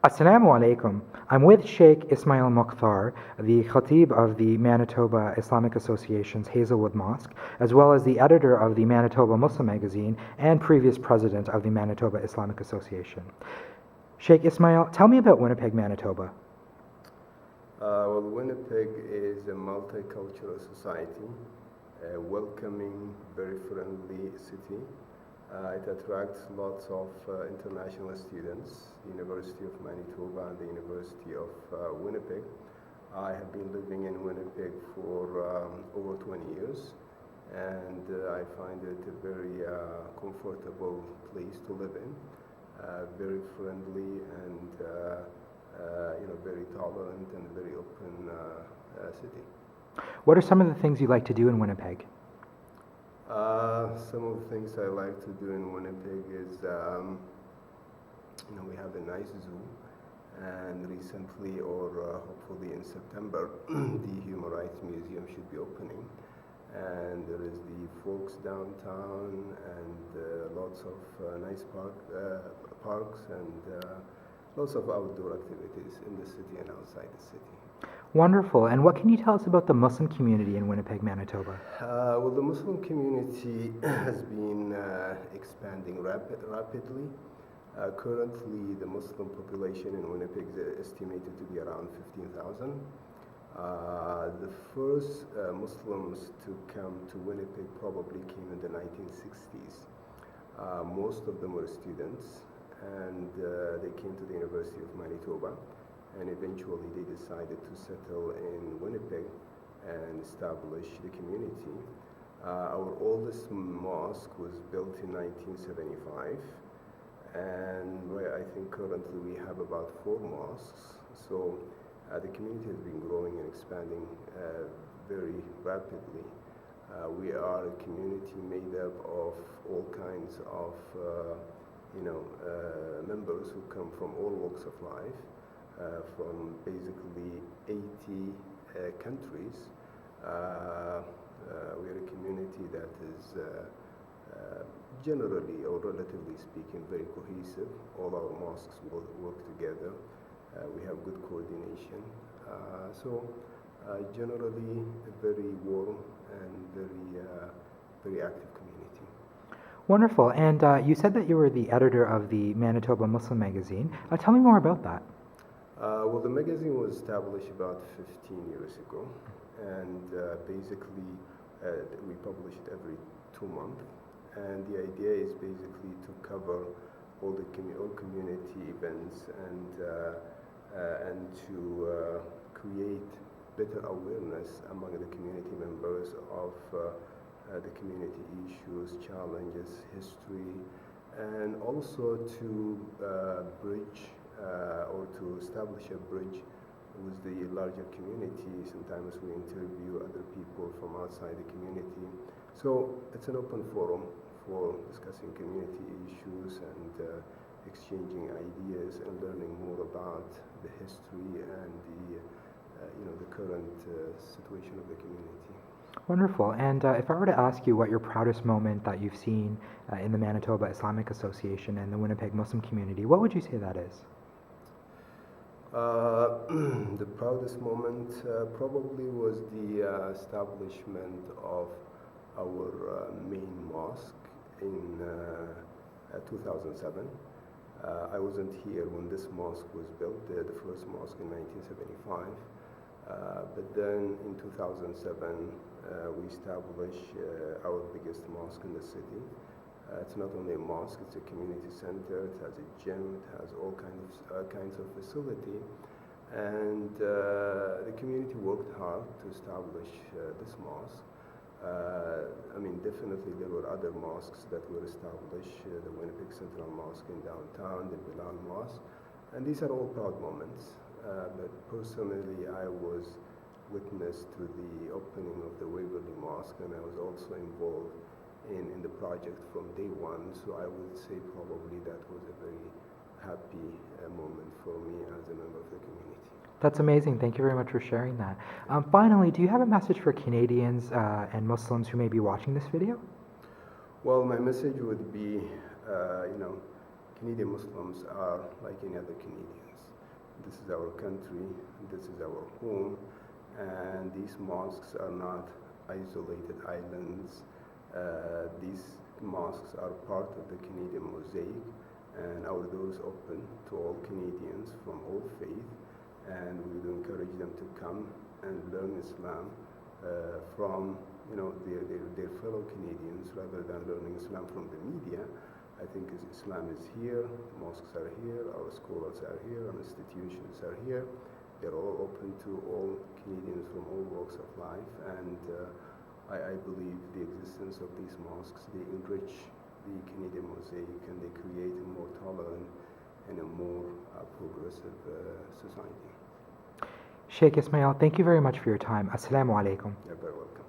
Assalamu alaikum. I'm with Sheikh Ismail Mukhtar, the Khatib of the Manitoba Islamic Association's Hazelwood Mosque, as well as the editor of the Manitoba Muslim magazine and previous president of the Manitoba Islamic Association. Sheikh Ismail, tell me about Winnipeg, Manitoba. Winnipeg is a multicultural society, a welcoming, very friendly city. It attracts lots of international students, the University of Manitoba and the University of Winnipeg. I have been living in Winnipeg for over 20 years, and I find it a very comfortable place to live in, very friendly and very tolerant and very open city. What are some of the things you like to do in Winnipeg? Some of the things I like to do in Winnipeg is, we have a nice zoo, and recently, or hopefully in September, the Human Rights Museum should be opening. And there is the Folks downtown, and lots of nice parks, and lots of outdoor activities in the city and outside the city. Wonderful. And what can you tell us about the Muslim community in Winnipeg, Manitoba? The Muslim community has been expanding rapidly. Currently, the Muslim population in Winnipeg is estimated to be around 15,000. The first Muslims to come to Winnipeg probably came in the 1960s. Most of them were students, and they came to the University of Manitoba, and eventually they decided to settle in Winnipeg and establish the community. Our oldest mosque was built in 1975, and I think currently we have about 4 mosques. So the community has been growing and expanding very rapidly. We are a community made up of all kinds of members who come from all walks of life, from basically 80 countries. We are a community that is generally, or relatively speaking, very cohesive. All our mosques work together. We have good coordination. Generally, a very warm and very active community. Wonderful. And you said that you were the editor of the Manitoba Muslim magazine. Tell me more about that. The magazine was established about 15 years ago, and basically we publish it every 2 months. And the idea is basically to cover all community events and to create better awareness among the community members of the community issues, challenges, history, and also to bridge or to establish a bridge with the larger community. Sometimes we interview other people from outside the community. So it's an open forum for discussing community issues and exchanging ideas and learning more about the history and the current situation of the community. Wonderful. And if I were to ask you what your proudest moment that you've seen in the Manitoba Islamic Association and the Winnipeg Muslim community, what would you say that is? The proudest moment probably was the establishment of our main mosque in 2007. I wasn't here when this mosque was built, the first mosque in 1975. But then in 2007, we established our biggest mosque in the city. It's not only a mosque, it's a community center, it has a gym, it has all kinds of facility. And the community worked hard to establish this mosque. Definitely there were other mosques that were established, the Winnipeg Central Mosque in downtown, the Bilal Mosque, and these are all proud moments. But personally, I was witness to the opening of the Waverly Mosque, and I was also involved in the project from day one, so I would say probably that was a very happy moment for me as a member of the community. That's amazing. Thank you very much for sharing that. Finally, do you have a message for Canadians and Muslims who may be watching this video? Well, my message would be, Canadian Muslims are like any other Canadians. this is our country, this is our home, and these mosques are not isolated islands. These mosques are part of the Canadian mosaic, and our doors open to all Canadians from all faith, and we would encourage them to come and learn Islam from their fellow Canadians rather than learning Islam from the media. I think Islam is here, mosques are here, our scholars are here, our institutions are here. They're all open to all Canadians from all walks of life, and I believe the existence of these mosques, they enrich the Canadian mosaic and they create a more tolerant and a more progressive society. Sheikh Ismail, thank you very much for your time. Assalamu alaikum. You're very welcome.